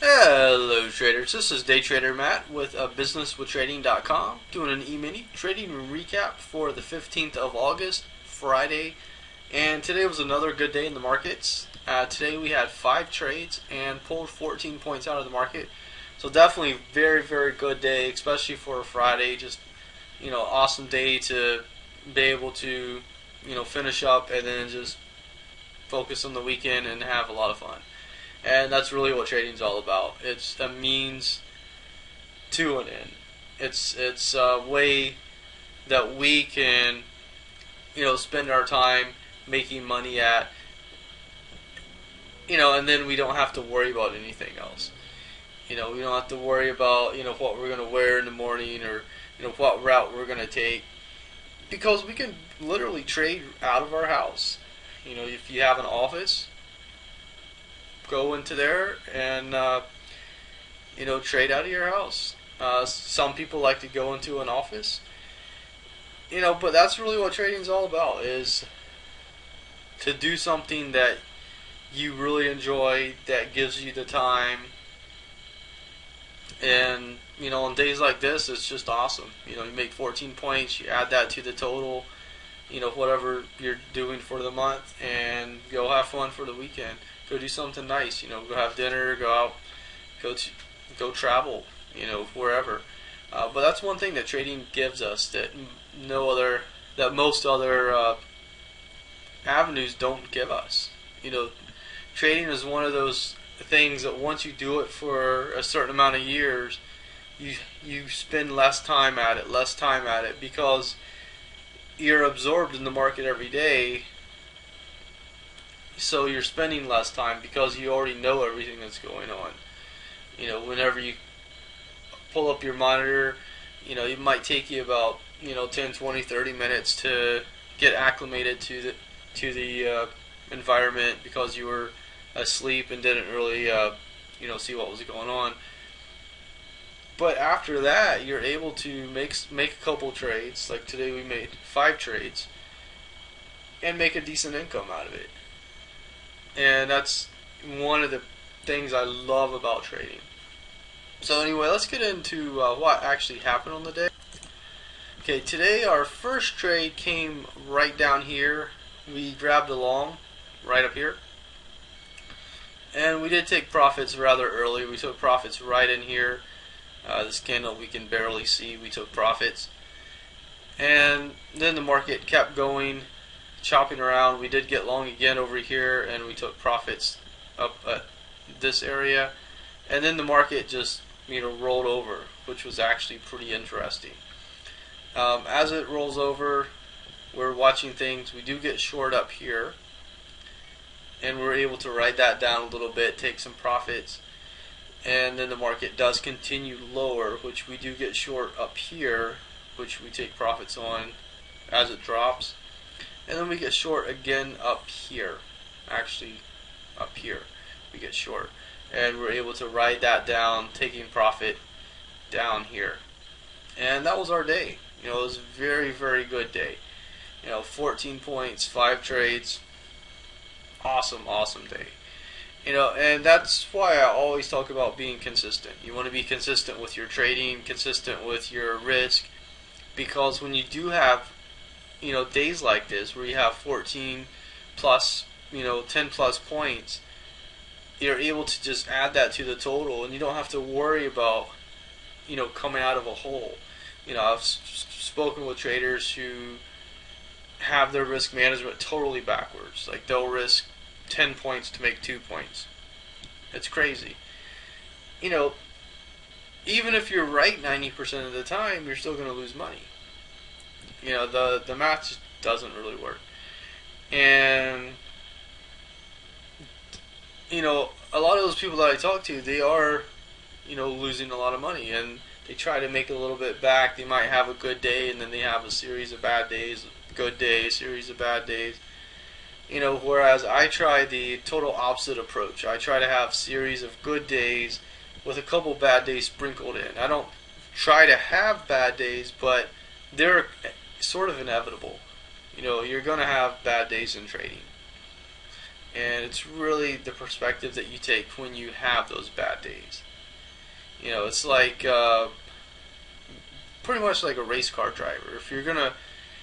Hello traders, this is Day Trader Matt with businesswithtrading.com doing an E-mini trading room recap for the 15th of August, Friday, and today was another good day in the markets. Today we had 5 trades and pulled 14 points out of the market, so definitely very good day, especially for a Friday. Just awesome day to be able to finish up and then just focus on the weekend and have a lot of fun. And that's really what trading's all about. It's a means to an end. It's a way that we can spend our time making money at, and then we don't have to worry about anything else. We don't have to worry about what we're gonna wear in the morning, or what route we're gonna take, because we can literally trade out of our house. If you have an office, go into there and trade out of your house. Some people like to go into an office, but that's really what trading is all about, is to do something that you really enjoy, that gives you the time. And on days like this, it's just awesome. You make 14 points, you add that to the total, whatever you're doing for the month, and go have fun for the weekend. Go do something nice, go have dinner, go out, go travel, wherever. But that's one thing that trading gives us that most other avenues don't give us. Trading is one of those things that once you do it for a certain amount of years, you spend less time at it because you're absorbed in the market every day. So you're spending less time because you already know everything that's going on. Whenever you pull up your monitor, it might take you about 10, 20, 30 minutes to get acclimated to the environment, because you were asleep and didn't really see what was going on. But after that, you're able to make a couple trades. Like today, we made 5 trades and make a decent income out of it. And that's one of the things I love about trading. So anyway, let's get into what actually happened on the day. Okay, today our first trade came right down here. We grabbed a long right up here. And we did take profits rather early. We took profits right in here. This candle we can barely see. We took profits. And then the market kept going, chopping around. We did get long again over here, and we took profits up at this area, and then the market just rolled over, which was actually pretty interesting. As it rolls over, we're watching things. We do get short up here, and we're able to write that down a little bit, take some profits, and then the market does continue lower, which we do get short up here, which we take profits on as it drops. And then we get short again up here. Actually, up here we get short. And we're able to write that down, taking profit down here. And that was our day. It was a very good day. 14 points, 5 trades. Awesome day. And that's why I always talk about being consistent. You want to be consistent with your trading, consistent with your risk, because when you do have days like this where you have 14 plus 10 plus points, you're able to just add that to the total, and you don't have to worry about coming out of a hole. I've spoken with traders who have their risk management totally backwards. Like, they'll risk 10 points to make 2 points. It's crazy. Even if you're right 90% of the time, you're still going to lose money. The math just doesn't really work. And a lot of those people that I talk to, they are losing a lot of money, and they try to make a little bit back. They might have a good day, and then they have a series of bad days, good day, series of bad days. Whereas I try the total opposite approach. I try to have series of good days with a couple bad days sprinkled in. I don't try to have bad days, but they're sort of inevitable. You're going to have bad days in trading. And it's really the perspective that you take when you have those bad days. It's like pretty much like a race car driver.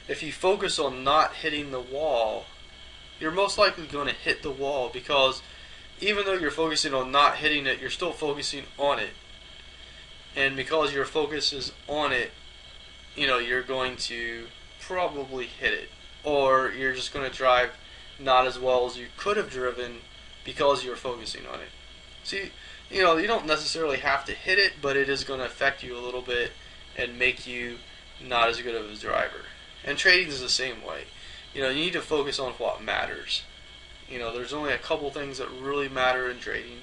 If you focus on not hitting the wall, you're most likely going to hit the wall, because even though you're focusing on not hitting it, you're still focusing on it. And because your focus is on it, you're going to probably hit it. Or you're just going to drive not as well as you could have driven because you're focusing on it. See, you don't necessarily have to hit it, but it is going to affect you a little bit and make you not as good of a driver. And trading is the same way. You need to focus on what matters. There's only a couple things that really matter in trading,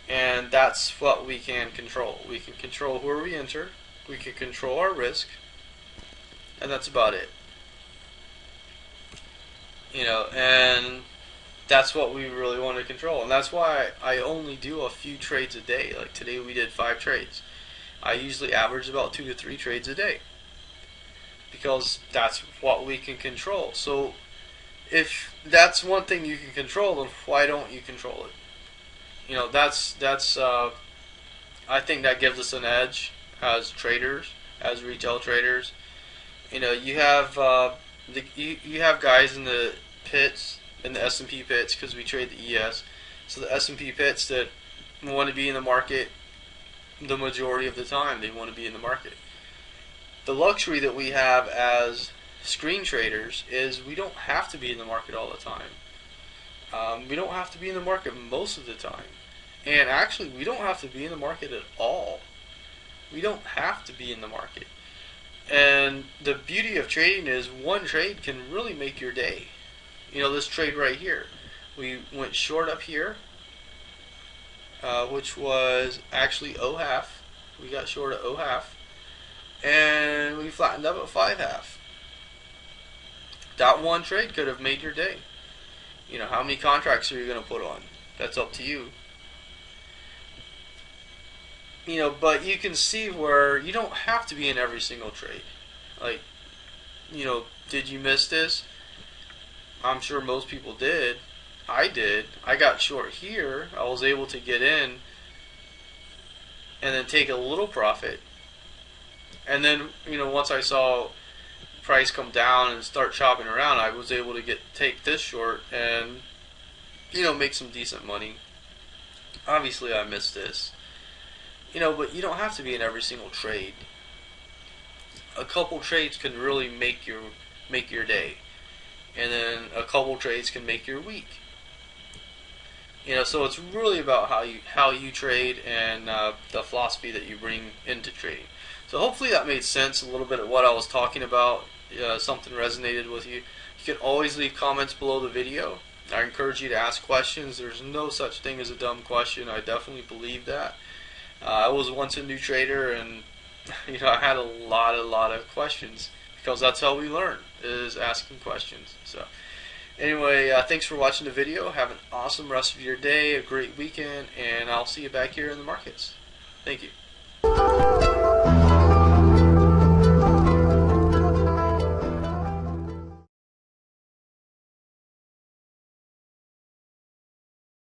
and that's what we can control. We can control where we enter, we can control our risk, and that's about it. And that's what we really want to control. And that's why I only do a few trades a day. Like today we did 5 trades. I usually average about 2 to 3 trades a day, because that's what we can control. So if that's one thing you can control, then why don't you control it? That's I think that gives us an edge as traders, as retail traders. You have you have guys in the pits, in the S&P pits, because we trade the ES. So the S&P pits that want to be in the market the majority of the time. They want to be in the market. The luxury that we have as screen traders is we don't have to be in the market all the time. We don't have to be in the market most of the time. And actually, we don't have to be in the market at all. We don't have to be in the market. And the beauty of trading is one trade can really make your day. This trade right here, we went short up here, which was actually O-half. We got short at O-half, and we flattened up at 5-half. That one trade could have made your day. How many contracts are you going to put on? That's up to you. But you can see where you don't have to be in every single trade. Like, did you miss this? I'm sure most people did. I did. I got short here. I was able to get in and then take a little profit. And then, once I saw price come down and start chopping around, I was able to take this short and make some decent money. Obviously I missed this. But you don't have to be in every single trade. A couple trades can really make your day, and then a couple trades can make your week. So it's really about how you trade and the philosophy that you bring into trading. So hopefully that made sense a little bit of what I was talking about. Something resonated with you. You can always leave comments below the video. I encourage you to ask questions. There's no such thing as a dumb question. I definitely believe that. I was once a new trader, and I had a lot of questions, because that's how we learn, is asking questions. So anyway, thanks for watching the video. Have an awesome rest of your day, a great weekend, and I'll see you back here in the markets. Thank you.